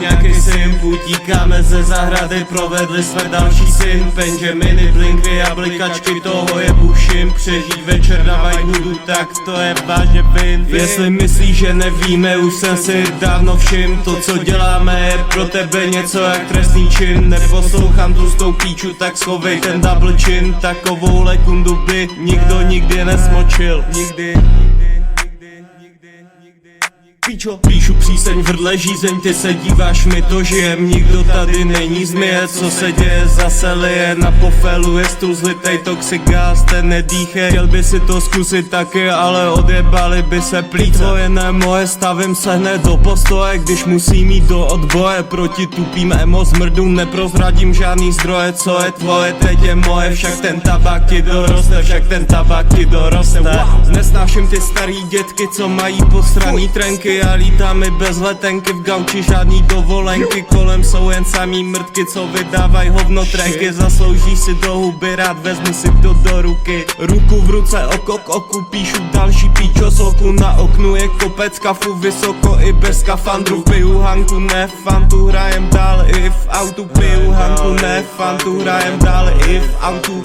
nějaký syn. Utíkáme ze zahrady, provedli jsme další syn. Benjaminy, Blinkvy, jablikačky, toho je buším. Přežít večer na Whitewoodu, tak to je vážně vin. Jestli myslíš, že nevíme, už jsem si dávno všim. To co děláme je pro tebe něco jak trestný čin. Neposlouchám tu s tou píču, tak schovej ten double chin. Takovou lekundu by nikdo nikdy nesmočil. Nikdy. Píčo. Píšu píseň, vrdle žízeň, ty se díváš, my to žijem. Nikdo tady není zmije, co se děje, zase lije. Na pofelu je stůl zlitej toxic gas, ten nedýche. Chtěl by si to zkusit taky, ale odjebali by se plíce. Tvoje ne moje, stavím se hned do postoje, když musím jít do odboje. Proti tupým emo zmrdům neprozradím žádný zdroje. Co je tvoje, teď je moje, však ten tabák ti doroste, však ten tabák ti doroste. Nesnáším ty starý dětky, co mají posraný trenky. A lítám i bez letenky, v gauči žádný dovolenky. Kolem jsou jen samý mrtky, co vydávají hovno trenky. Zaslouží si do huby, rád vezmu si to do ruky. Ruku v ruce, oko k oku, píšu další píčo z oku. Na oknu je kopec kafu, vysoko i bez skafandru. Piju Hanku, ne Fantu, hrajem dál i v autu. Piju Hanku, ne Fantu, hrajem dál i v autu.